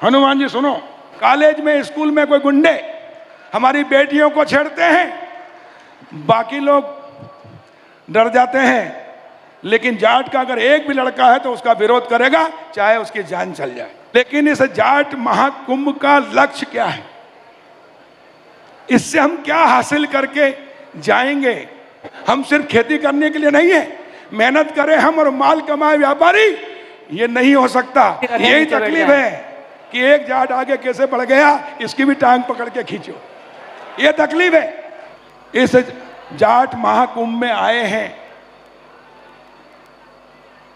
हनुमान जी सुनो, कॉलेज में स्कूल में कोई गुंडे हमारी बेटियों को छेड़ते हैं, बाकी लोग डर जाते हैं, लेकिन जाट का अगर एक भी लड़का है तो उसका विरोध करेगा, चाहे उसकी जान चल जाए। लेकिन इस जाट महाकुंभ का लक्ष्य क्या है? इससे हम क्या हासिल करके जाएंगे? हम सिर्फ खेती करने के लिए नहीं है, मेहनत करें हम और माल कमाए व्यापारी, ये नहीं हो सकता। यही तकलीफ है कि एक जाट आगे कैसे बढ़ गया, इसकी भी टांग पकड़ के खींचो, ये तकलीफ है। इस जाट महाकुंभ में आए हैं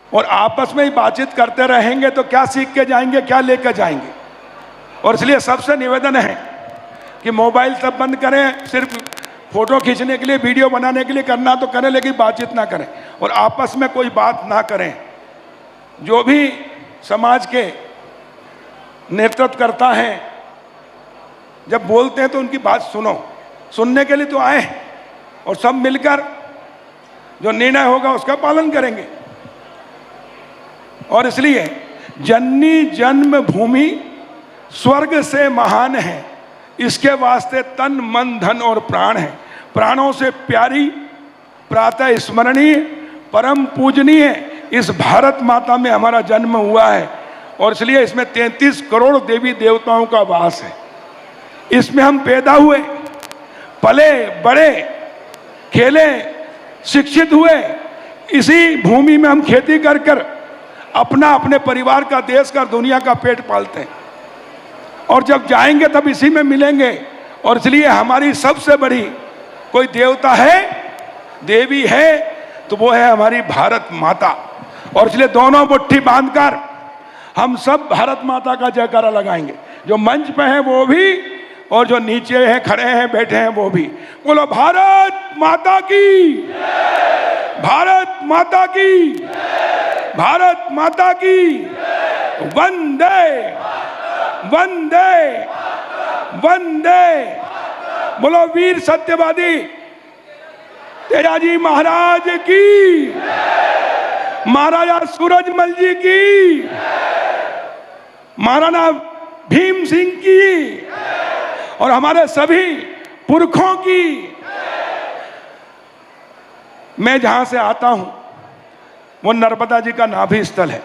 और आपस में ही बातचीत करते रहेंगे तो क्या सीख के जाएंगे, क्या लेकर जाएंगे? और इसलिए सबसे निवेदन है कि मोबाइल सब बंद करें, सिर्फ फोटो खींचने के लिए, वीडियो बनाने के लिए करना तो करें, लेकिन बातचीत ना करें और आपस में कोई बात ना करें। जो भी समाज के नेतृत्व करता है, जब बोलते हैं तो उनकी बात सुनो, सुनने के लिए तो आए और सब मिलकर जो निर्णय होगा उसका पालन करेंगे। और इसलिए जननी जन्मभूमि स्वर्ग से महान है, इसके वास्ते तन मन धन और प्राण है। प्राणों से प्यारी, प्रातः स्मरणीय, परम पूजनीय इस भारत माता में हमारा जन्म हुआ है और इसलिए इसमें 33 करोड़ देवी देवताओं का वास है। इसमें हम पैदा हुए, पले बड़े, खेले, शिक्षित हुए, इसी भूमि में हम खेती कर कर अपना, अपने परिवार का, देश का, दुनिया का पेट पालते हैं और जब जाएंगे तब इसी में मिलेंगे। और इसलिए हमारी सबसे बड़ी कोई देवता है, देवी है, तो वो है हमारी भारत माता। और इसलिए दोनों मुट्ठी बांधकर हम सब भारत माता का जयकारा लगाएंगे, जो मंच पे है वो भी और जो नीचे हैं, खड़े हैं, बैठे हैं वो भी। बोलो भारत माता की, भारत माता की, भारत माता की। वंदे वंदे वंदे। बोलो वीर सत्यवादी तेजाजी महाराज की, महाराजा सूरजमल जी की, महाराणा भीम सिंह की और हमारे सभी पुरखों की। मैं जहां से आता हूं वो नर्मदा जी का नाभि स्थल है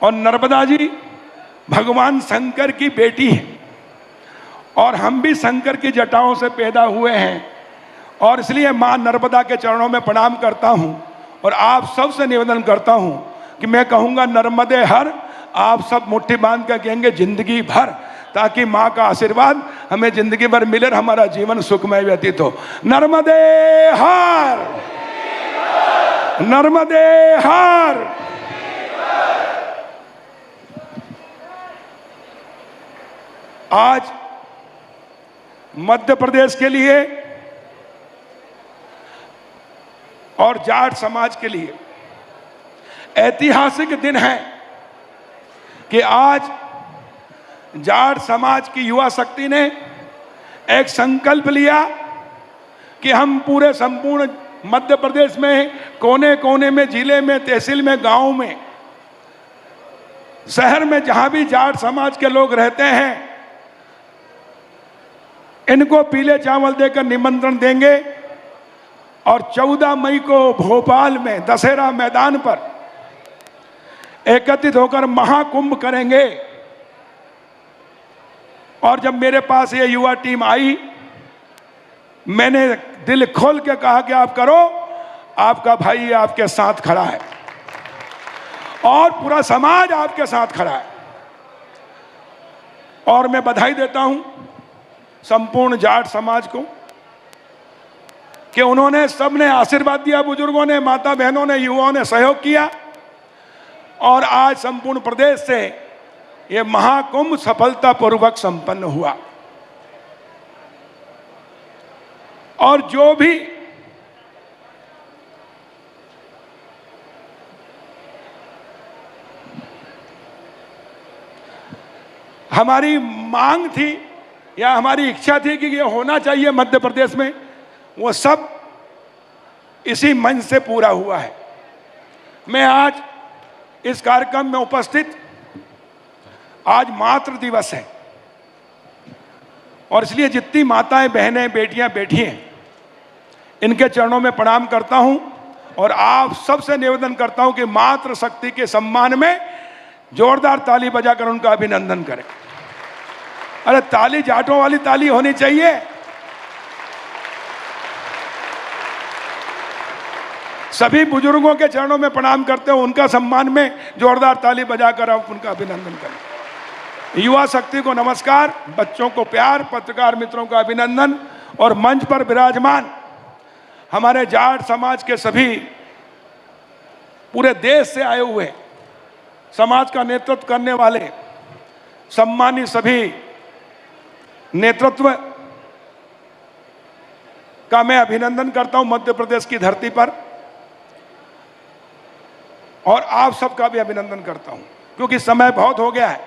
और नर्मदा जी भगवान शंकर की बेटी है और हम भी शंकर की जटाओं से पैदा हुए हैं और इसलिए मां नर्मदा के चरणों में प्रणाम करता हूं और आप सबसे निवेदन करता हूं कि मैं कहूंगा नर्मदे हर, आप सब मुट्ठी बांध कर कहेंगे जिंदगी भर, ताकि मां का आशीर्वाद हमें जिंदगी भर मिले और हमारा जीवन सुखमय व्यतीत हो। नर्मदे हर, नर्मदे हर। आज मध्य प्रदेश के लिए और जाट समाज के लिए ऐतिहासिक दिन है कि आज जाट समाज की युवा शक्ति ने एक संकल्प लिया कि हम पूरे संपूर्ण मध्य प्रदेश में कोने कोने में, जिले में, तहसील में, गांव में, शहर में, जहां भी जाट समाज के लोग रहते हैं, इनको पीले चावल देकर निमंत्रण देंगे और 14 मई को भोपाल में दशहरा मैदान पर एकत्रित होकर महाकुंभ करेंगे। और जब मेरे पास ये युवा टीम आई, मैंने दिल खोल के कहा कि आप करो, आपका भाई आपके साथ खड़ा है और पूरा समाज आपके साथ खड़ा है। और मैं बधाई देता हूं संपूर्ण जाट समाज को कि उन्होंने, सबने आशीर्वाद दिया, बुजुर्गों ने, माता बहनों ने, युवाओं ने सहयोग किया और आज संपूर्ण प्रदेश से ये महाकुंभ सफलतापूर्वक संपन्न हुआ। और जो भी हमारी मांग थी या हमारी इच्छा थी कि ये होना चाहिए मध्य प्रदेश में, वो सब इसी मंच से पूरा हुआ है। मैं आज इस कार्यक्रम में उपस्थित आज मातृ दिवस है और इसलिए जितनी माताएं, बहनें, बेटियां बैठी हैं, इनके चरणों में प्रणाम करता हूं और आप सबसे निवेदन करता हूं कि मातृ शक्ति के सम्मान में जोरदार ताली बजाकर उनका अभिनंदन करें। अरे ताली जाटों वाली ताली होनी चाहिए। सभी बुजुर्गों के चरणों में प्रणाम करते हो, उनका सम्मान में जोरदार ताली बजाकर आप उनका अभिनंदन करें। युवा शक्ति को नमस्कार, बच्चों को प्यार, पत्रकार मित्रों का अभिनंदन और मंच पर विराजमान हमारे जाट समाज के सभी पूरे देश से आए हुए समाज का नेतृत्व करने वाले सम्मानित सभी नेतृत्व का मैं अभिनंदन करता हूं मध्य प्रदेश की धरती पर, और आप सबका भी अभिनंदन करता हूं क्योंकि समय बहुत हो गया है,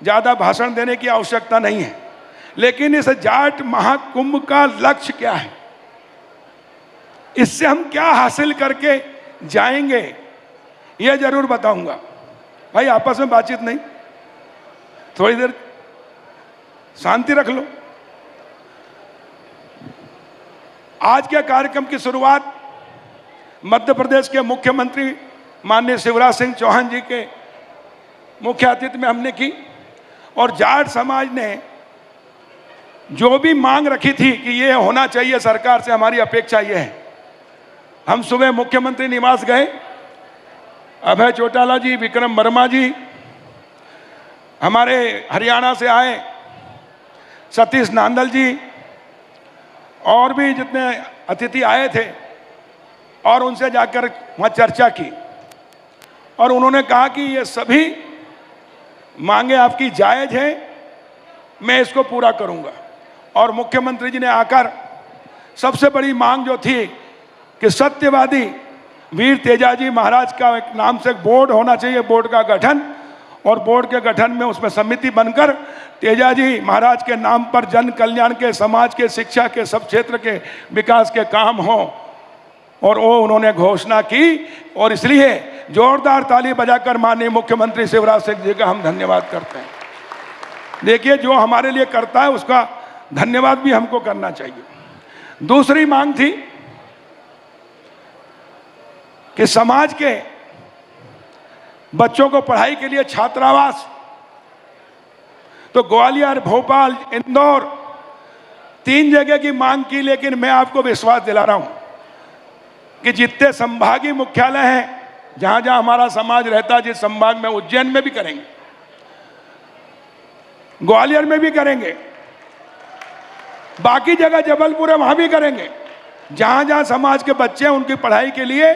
ज्यादा भाषण देने की आवश्यकता नहीं है। लेकिन इस जाट महाकुंभ का लक्ष्य क्या है, इससे हम क्या हासिल करके जाएंगे, यह जरूर बताऊंगा। भाई आपस में बातचीत नहीं, थोड़ी देर शांति रख लो। आज के कार्यक्रम की शुरुआत मध्य प्रदेश के मुख्यमंत्री माननीय शिवराज सिंह चौहान जी के मुख्य अतिथि में हमने की और जाट समाज ने जो भी मांग रखी थी कि ये होना चाहिए सरकार से, हमारी अपेक्षा ये है। हम सुबह मुख्यमंत्री निवास गए, अभय चौटाला जी, विक्रम वर्मा जी, हमारे हरियाणा से आए सतीश नांदल जी और भी जितने अतिथि आए थे, और उनसे जाकर वहाँ चर्चा की और उन्होंने कहा कि ये सभी मांगे आपकी जायज है, मैं इसको पूरा करूँगा। और मुख्यमंत्री जी ने आकर सबसे बड़ी मांग जो थी कि सत्यवादी वीर तेजाजी महाराज का एक नाम से बोर्ड होना चाहिए, बोर्ड का गठन, और बोर्ड के गठन में उसमें समिति बनकर तेजाजी महाराज के नाम पर जन कल्याण के, समाज के, शिक्षा के, सब क्षेत्र के विकास के काम हो, और वो उन्होंने घोषणा की। और इसलिए जोरदार ताली बजाकर माननीय मुख्यमंत्री शिवराज सिंह जी का हम धन्यवाद करते हैं। देखिए, जो हमारे लिए करता है उसका धन्यवाद भी हमको करना चाहिए। दूसरी मांग थी कि समाज के बच्चों को पढ़ाई के लिए छात्रावास, तो ग्वालियर, भोपाल, इंदौर, 3 जगह की मांग की। लेकिन मैं आपको विश्वास दिला रहा हूं कि जितने संभागीय मुख्यालय हैं, जहां जहां हमारा समाज रहता है, जिस संभाग में, उज्जैन में भी करेंगे, ग्वालियर में भी करेंगे, बाकी जगह जबलपुर है वहां भी करेंगे। जहां जहां समाज के बच्चे हैं उनकी पढ़ाई के लिए,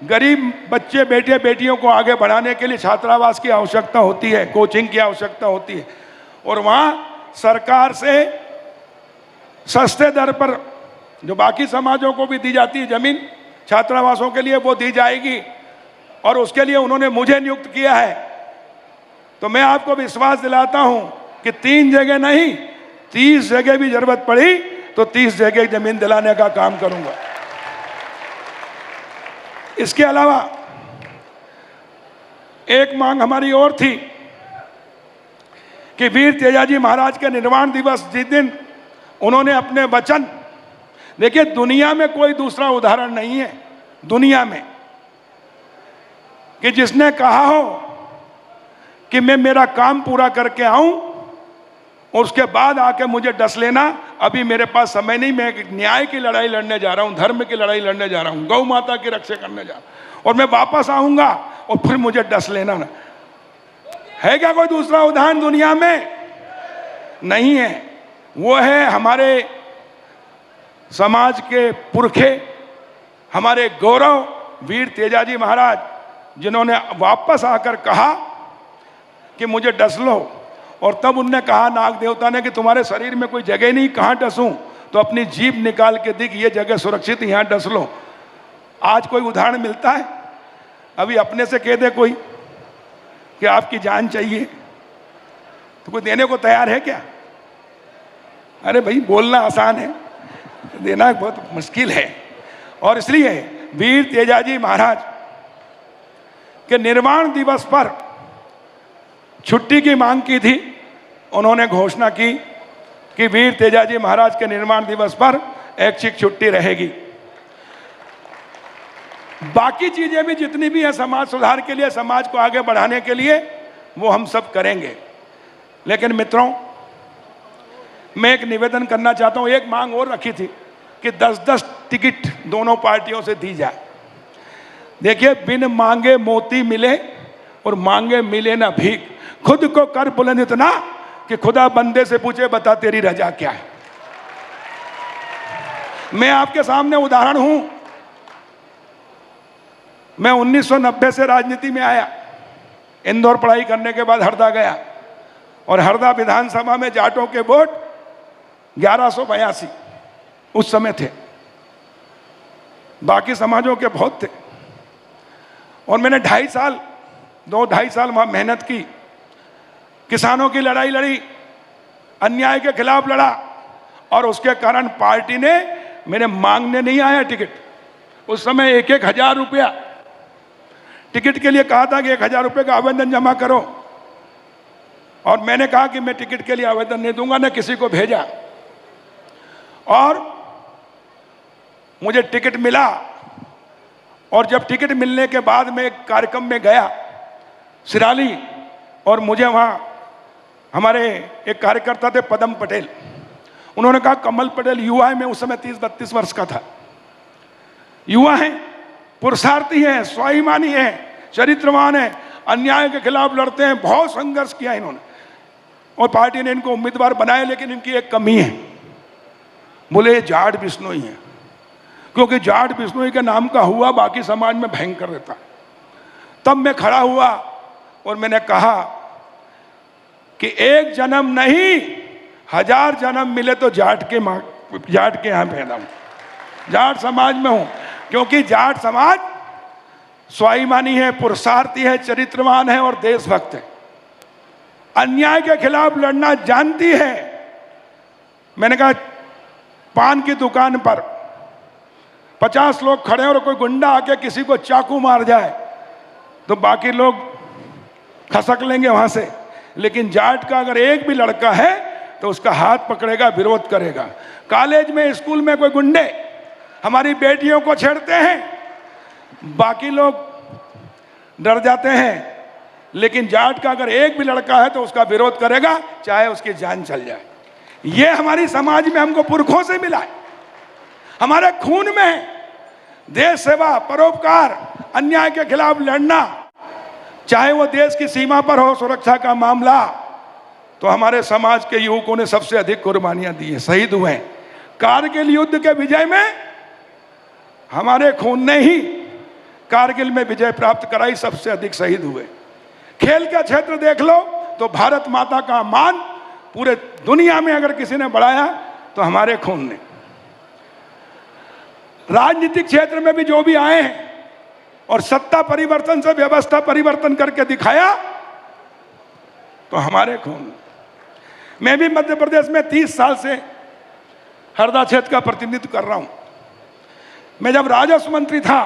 गरीब बच्चे, बेटे बेटियों को आगे बढ़ाने के लिए छात्रावास की आवश्यकता होती है, कोचिंग की आवश्यकता होती है, और वहां सरकार से सस्ते दर पर जो बाकी समाजों को भी दी जाती है जमीन छात्रावासों के लिए, वो दी जाएगी। और उसके लिए उन्होंने मुझे नियुक्त किया है। तो मैं आपको विश्वास दिलाता हूं कि 3 जगह नहीं, 30 जगह भी जरूरत पड़ी तो 30 जगह जमीन दिलाने का काम करूंगा। इसके अलावा एक मांग हमारी और थी कि वीर तेजाजी महाराज के निर्वाण दिवस जिस दिन उन्होंने अपने वचन, देखिए दुनिया में कोई दूसरा उदाहरण नहीं है दुनिया में कि जिसने कहा हो कि मैं मेरा काम पूरा करके आऊं और उसके बाद आके मुझे डस लेना, अभी मेरे पास समय नहीं, मैं न्याय की लड़ाई लड़ने जा रहा हूं, धर्म की लड़ाई लड़ने जा रहा हूं, गौ माता की रक्षा करने जा रहा हूं, और मैं वापस आऊंगा और फिर मुझे डस लेना ना। है क्या कोई दूसरा उदाहरण दुनिया में? नहीं है। वो है हमारे समाज के पुरखे, हमारे गौरव वीर तेजाजी महाराज, जिन्होंने वापस आकर कहा कि मुझे डस लो। और तब उनने कहा नाग देवता ने कि तुम्हारे शरीर में कोई जगह नहीं, कहाँ डसूं? तो अपनी जीभ निकाल के दिख, ये जगह सुरक्षित, यहाँ डस लो। आज कोई उदाहरण मिलता है? अभी अपने से कह दे कोई कि आपकी जान चाहिए तो कोई देने को तैयार है क्या? अरे भाई, बोलना आसान है, देना बहुत मुश्किल है। और इसलिए वीर तेजाजी महाराज के निर्वाण दिवस पर छुट्टी की मांग की थी, उन्होंने घोषणा की कि वीर तेजाजी महाराज के निर्माण दिवस पर ऐच्छिक छुट्टी रहेगी। बाकी चीजें भी जितनी भी हैं समाज सुधार के लिए, समाज को आगे बढ़ाने के लिए, वो हम सब करेंगे। लेकिन मित्रों, मैं एक निवेदन करना चाहता हूं। एक मांग और रखी थी कि 10-10 टिकट दोनों पार्टियों से दी जाए। देखिए, बिन मांगे मोती मिले और मांगे मिले ना भीख। खुद को कर बुलंद इतना कि खुदा बंदे से पूछे बता तेरी रजा क्या है। मैं आपके सामने उदाहरण हूं। मैं 1990 से राजनीति में आया। इंदौर पढ़ाई करने के बाद हरदा गया और हरदा विधानसभा में जाटों के वोट 1182 उस समय थे, बाकी समाजों के बहुत थे। और मैंने 2-2.5 साल वहां मेहनत की, किसानों की लड़ाई लड़ी, अन्याय के खिलाफ लड़ा, और उसके कारण पार्टी ने मेरे मांगने नहीं आया टिकट। उस समय 1,000 रुपया टिकट के लिए कहा था कि 1,000 रुपये का आवेदन जमा करो, और मैंने कहा कि मैं टिकट के लिए आवेदन नहीं दूंगा, न किसी को भेजा। और मुझे टिकट मिला, और जब टिकट मिलने के बाद मैं एक कार्यक्रम में गया सिराली, और मुझे वहां हमारे एक कार्यकर्ता थे पदम पटेल, उन्होंने कहा कमल पटेल युवा है। मैं उस समय 30-32 वर्ष का था। युवा है, पुरुषार्थी है, स्वाभिमानी है, चरित्रवान है, अन्याय के खिलाफ लड़ते हैं, बहुत संघर्ष किया इन्होंने, और पार्टी ने इनको उम्मीदवार बनाया। लेकिन इनकी एक कमी है, बोले जाट बिश्नोई है, क्योंकि जाट बिश्नोई के नाम का हुआ बाकी समाज में भयंकर रहता। तब मैं खड़ा हुआ और मैंने कहा कि एक जन्म नहीं 1000 जन्म मिले तो जाट के यहाँ पैदा हूं, जाट समाज में हूं, क्योंकि जाट समाज स्वाभिमानी है, पुरुषार्थी है, चरित्रवान है और देशभक्त है, अन्याय के खिलाफ लड़ना जानती है। मैंने कहा पान की दुकान पर 50 लोग खड़े और कोई गुंडा आके किसी को चाकू मार जाए तो बाकी लोग खसक लेंगे वहां से, लेकिन जाट का अगर एक भी लड़का है तो उसका हाथ पकड़ेगा, विरोध करेगा। कॉलेज में, स्कूल में कोई गुंडे हमारी बेटियों को छेड़ते हैं, बाकी लोग डर जाते हैं, लेकिन जाट का अगर एक भी लड़का है तो उसका विरोध करेगा, चाहे उसकी जान चल जाए। ये हमारी समाज में हमको पुरखों से मिला है, हमारे खून में है। देश सेवा, परोपकार, अन्याय के खिलाफ लड़ना, चाहे वो देश की सीमा पर हो, सुरक्षा का मामला, तो हमारे समाज के युवकों ने सबसे अधिक कुर्बानियां दी है, शहीद हुए हैं। कारगिल युद्ध के विजय में हमारे खून ने ही कारगिल में विजय प्राप्त कराई, सबसे अधिक शहीद हुए। खेल का क्षेत्र देख लो तो भारत माता का मान पूरे दुनिया में अगर किसी ने बढ़ाया तो हमारे खून ने। राजनीतिक क्षेत्र में भी जो भी आए हैं और सत्ता परिवर्तन से व्यवस्था परिवर्तन करके दिखाया तो हमारे खून। मैं भी मध्य प्रदेश में 30 साल से हरदा क्षेत्र का प्रतिनिधित्व कर रहा हूं। मैं जब राजस्व मंत्री था,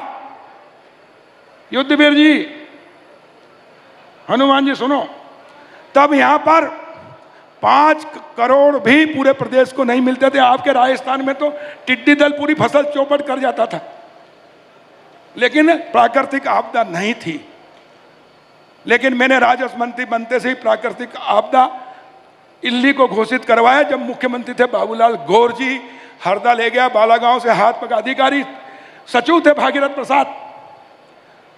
युद्धवीर जी, हनुमान जी सुनो, तब यहां पर 5 करोड़ भी पूरे प्रदेश को नहीं मिलते थे। आपके राजस्थान में तो टिड्डी दल पूरी फसल चौपट कर जाता था, लेकिन प्राकृतिक आपदा नहीं थी। लेकिन मैंने राजस्व मंत्री बनते से ही प्राकृतिक आपदा इल्ली को घोषित करवाया। जब मुख्यमंत्री थे बाबूलाल गौर जी, हरदा ले गया, बालागांव से हाथ पका, अधिकारी सचिव थे भागीरथ प्रसाद,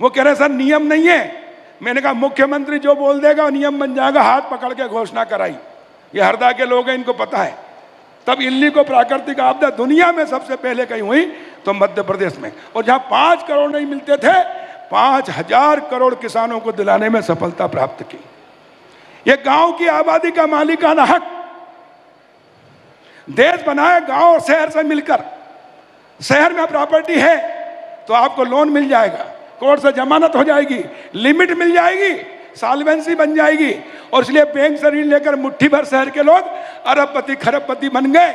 वो कह रहे सर नियम नहीं है। मैंने कहा मुख्यमंत्री जो बोल देगा नियम बन जाएगा, हाथ पकड़ के घोषणा कराई। ये हरदा के लोग हैं, इनको पता है। तब इल्ली को प्राकृतिक आपदा दुनिया में सबसे पहले कहीं हुई तो मध्य प्रदेश में, और जहां 5 करोड़ नहीं मिलते थे, 5000 करोड़ किसानों को दिलाने में सफलता प्राप्त की। ये गांव की आबादी का मालिकाना हक, देश बनाए गांव और शहर से मिलकर। शहर में प्रॉपर्टी है तो आपको लोन मिल जाएगा, कोर्ट से जमानत हो जाएगी, लिमिट मिल जाएगी, सॉल्वेंसी बन जाएगी, और इसलिए बैंक से ऋण लेकर मुट्ठी भर शहर के लोग अरबपति खरबपति बन गए।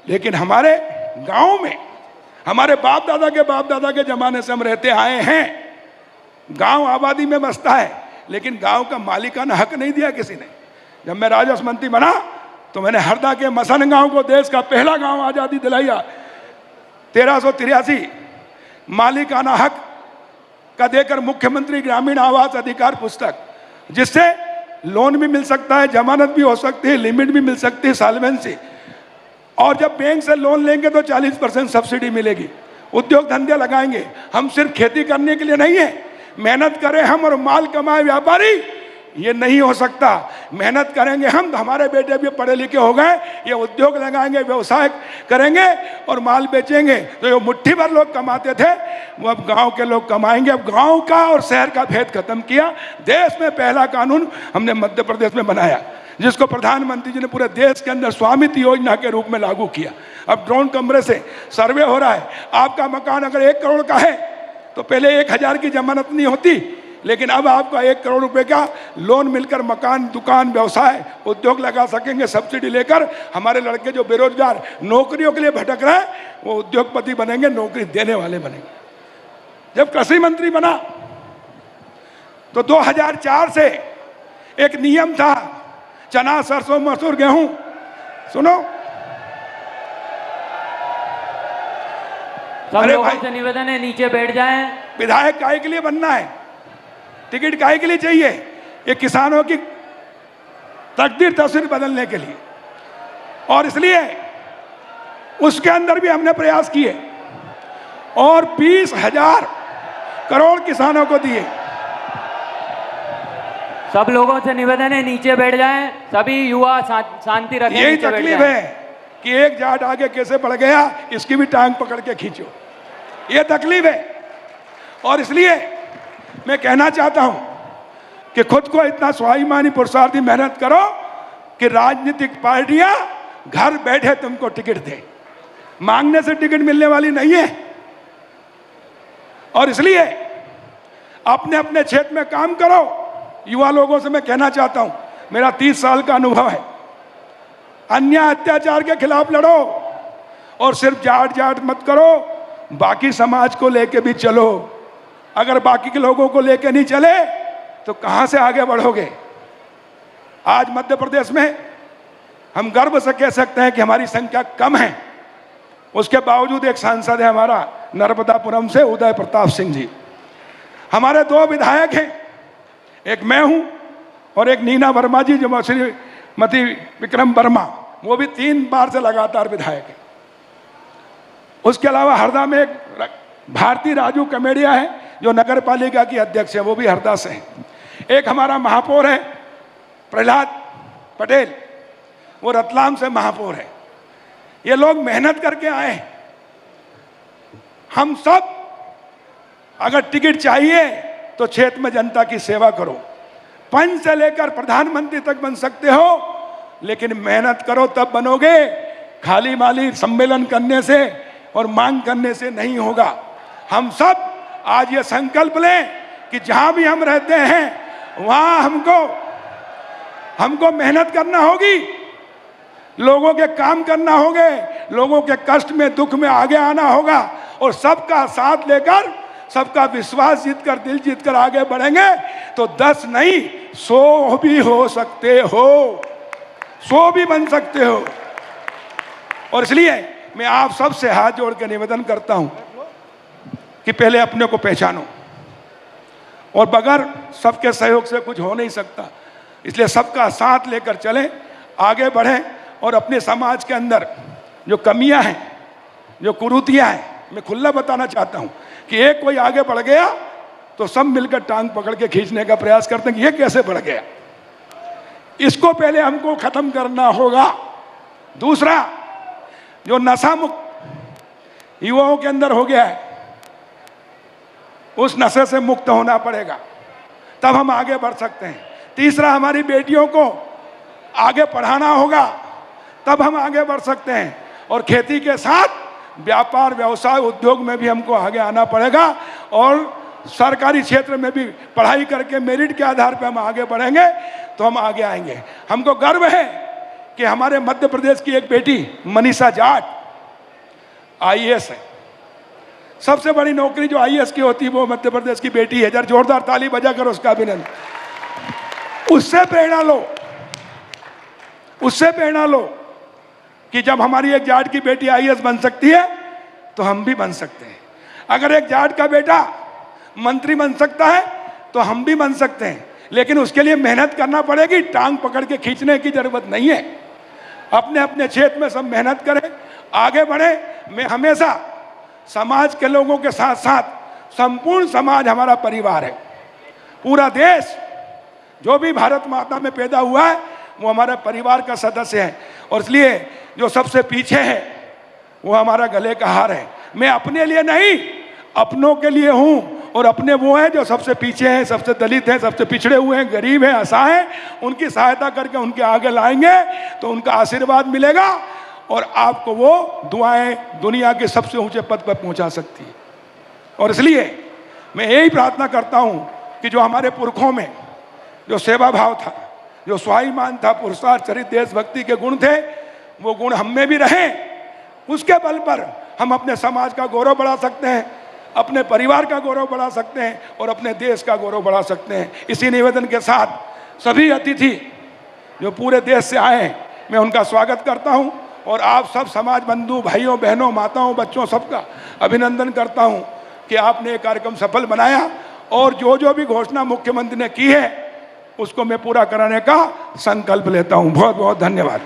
लेकिन हमारे गांव में, हमारे बाप दादा के जमाने से हम रहते आए हैं, गांव आबादी में बसता है, लेकिन गांव का मालिकाना हक नहीं दिया किसी ने। जब मैं राजस्व मंत्री बना तो मैंने हरदा के मसन गांव को देश का पहला गांव आजादी दिलाया। 1383 मालिकाना हक का देकर मुख्यमंत्री ग्रामीण आवास अधिकार पुस्तक, जिससे लोन भी मिल सकता है, जमानत भी हो सकती है, लिमिट भी मिल सकती है, सॉल्वेंसी। और जब बैंक से लोन लेंगे तो 40% सब्सिडी मिलेगी। उद्योग धंधे लगाएंगे। हम सिर्फ खेती करने के लिए नहीं है, मेहनत करें हम और माल कमाए व्यापारी, ये नहीं हो सकता। मेहनत करेंगे हम तो हमारे बेटे भी पढ़े लिखे हो गए, ये उद्योग लगाएंगे, व्यवसाय करेंगे और माल बेचेंगे, तो ये मुट्ठी भर लोग कमाते थे वो अब गांव के लोग कमाएंगे। अब गांव का और शहर का भेद खत्म किया। देश में पहला कानून हमने मध्य प्रदेश में बनाया, जिसको प्रधानमंत्री जी ने पूरे देश के अंदर स्वामित्व योजना के रूप में लागू किया। अब ड्रोन कैमरे से सर्वे हो रहा है। आपका मकान अगर 1 करोड़ का है तो पहले 1000 की जमानत नहीं होती, लेकिन अब आपका 1 करोड़ रुपए का लोन मिलकर मकान, दुकान, व्यवसाय, उद्योग लगा सकेंगे सब्सिडी लेकर। हमारे लड़के जो बेरोजगार नौकरियों के लिए भटक रहे हैं वो उद्योगपति बनेंगे, नौकरी देने वाले बनेंगे। जब कृषि मंत्री बना तो 2004 से एक नियम था, चना, सरसों, मसूर, गेहूं, सुनो सब लोगों से निवेदन है नीचे बैठ जाएं। विधायक काहे के लिए बनना है, टिकट काहे के लिए चाहिए? ये किसानों की तकदीर तस्वीर बदलने के लिए। और इसलिए उसके अंदर भी हमने प्रयास किए और 20,000 करोड़ किसानों को दिए। सब लोगों से निवेदन है नीचे बैठ जाएं। सभी युवा शांति रखें। यही तकलीफ है कि एक जाट आगे कैसे बढ़ गया, इसकी भी टांग पकड़ के खींचो, ये तकलीफ है। और इसलिए मैं कहना चाहता हूं कि खुद को इतना स्वाभिमानी पुरुषार्थी मेहनत करो कि राजनीतिक पार्टियां घर बैठे तुमको टिकट दे, मांगने से टिकट मिलने वाली नहीं है। और इसलिए अपने अपने क्षेत्र में काम करो। युवा लोगों से मैं कहना चाहता हूं, मेरा 30 साल का अनुभव है, अन्याय अत्याचार के खिलाफ लड़ो और सिर्फ जाट जाट मत करो, बाकी समाज को लेके भी चलो। अगर बाकी के लोगों को लेके नहीं चले तो कहां से आगे बढ़ोगे? आज मध्य प्रदेश में हम गर्व से कह सकते हैं कि हमारी संख्या कम है, उसके बावजूद एक सांसद है हमारा नर्मदापुरम से उदय प्रताप सिंह जी। हमारे 2 विधायक हैं, एक मैं हूं और एक नीना वर्मा जी जो श्रीमती विक्रम वर्मा, वो भी 3 बार से लगातार विधायक है। उसके अलावा हरदा में एक भारती राजू कमेड़िया है जो नगर पालिका की अध्यक्ष है, वो भी हरदा से है। एक हमारा महापौर है प्रहलाद पटेल, वो रतलाम से महापौर है। ये लोग मेहनत करके आए। हम सब अगर टिकट चाहिए तो क्षेत्र में जनता की सेवा करो। पंच से लेकर प्रधानमंत्री तक बन सकते हो, लेकिन मेहनत करो तब बनोगे। खाली माली सम्मेलन करने से और मांग करने से नहीं होगा। हम सब आज ये संकल्प लें कि जहां भी हम रहते हैं वहां हमको मेहनत करना होगी, लोगों के काम करना होंगे, लोगों के कष्ट में, दुख में आगे आना होगा और सबका साथ लेकर, सबका विश्वास जीतकर, दिल जीतकर आगे बढ़ेंगे तो 10 नहीं 100 भी हो सकते हो, 100 भी बन सकते हो। और इसलिए मैं आप सबसे हाथ जोड़ के निवेदन करता हूं कि पहले अपने को पहचानो, और बगैर सबके सहयोग से कुछ हो नहीं सकता। इसलिए सबका साथ लेकर चलें, आगे बढ़ें और अपने समाज के अंदर जो कमियां हैं, जो कुरीतियां हैं, मैं खुला बताना चाहता हूं कि एक कोई आगे बढ़ गया तो सब मिलकर टांग पकड़ के खींचने का प्रयास करते हैं कि ये कैसे बढ़ गया। इसको पहले हमको खत्म करना होगा। दूसरा, जो नशा मुक्त युवाओं के अंदर हो गया है, उस नशे से मुक्त होना पड़ेगा, तब हम आगे बढ़ सकते हैं। तीसरा, हमारी बेटियों को आगे पढ़ाना होगा, तब हम आगे बढ़ सकते हैं। और खेती के साथ व्यापार, व्यवसाय, उद्योग में भी हमको आगे आना पड़ेगा और सरकारी क्षेत्र में भी पढ़ाई करके मेरिट के आधार पर हम आगे बढ़ेंगे तो हम आगे आएंगे। हमको गर्व है कि हमारे मध्य प्रदेश की एक बेटी मनीषा जाट IAS है। सबसे बड़ी नौकरी जो IAS की होती है वो मध्य प्रदेश की बेटी है। जरा जोरदार ताली बजा कर उसका अभिनंदन। उससे प्रेरणा लो, उससे प्रेरणा लो कि जब हमारी एक जाट की बेटी आईएएस बन सकती है तो हम भी बन सकते हैं। अगर एक जाट का बेटा मंत्री बन सकता है तो हम भी बन सकते हैं, लेकिन उसके लिए मेहनत करना पड़ेगी। टांग पकड़ के खींचने की जरूरत नहीं है। अपने अपने क्षेत्र में सब मेहनत करें, आगे बढ़े। मैं हमेशा समाज के लोगों के साथ साथ, संपूर्ण समाज हमारा परिवार है। पूरा देश जो भी भारत माता में पैदा हुआ है वो हमारे परिवार का सदस्य है, और इसलिए जो सबसे पीछे है वो हमारा गले का हार है। मैं अपने लिए नहीं, अपनों के लिए हूं, और अपने वो हैं जो सबसे पीछे हैं, सबसे दलित हैं, सबसे पिछड़े हुए हैं, गरीब हैं, असहाय हैं। उनकी सहायता करके उनके आगे लाएंगे तो उनका आशीर्वाद मिलेगा, और आपको वो दुआएं दुनिया के सबसे ऊंचे पद पर पहुंचा सकती है। और इसलिए मैं यही प्रार्थना करता हूं कि जो हमारे पुरखों में जो सेवा भाव था, जो स्वाभिमान था, पुरुषार्थ, चरित्र, देशभक्ति के गुण थे, वो गुण हम में भी रहें। उसके बल पर हम अपने समाज का गौरव बढ़ा सकते हैं, अपने परिवार का गौरव बढ़ा सकते हैं, और अपने देश का गौरव बढ़ा सकते हैं। इसी निवेदन के साथ सभी अतिथि जो पूरे देश से आए हैं, मैं उनका स्वागत करता हूं, और आप सब समाज बंधु, भाइयों बहनों, माताओं, बच्चों, सबका अभिनंदन करता हूं कि आपने ये कार्यक्रम सफल बनाया, और जो जो भी घोषणा मुख्यमंत्री ने की है उसको मैं पूरा कराने का संकल्प लेता हूं। बहुत बहुत धन्यवाद।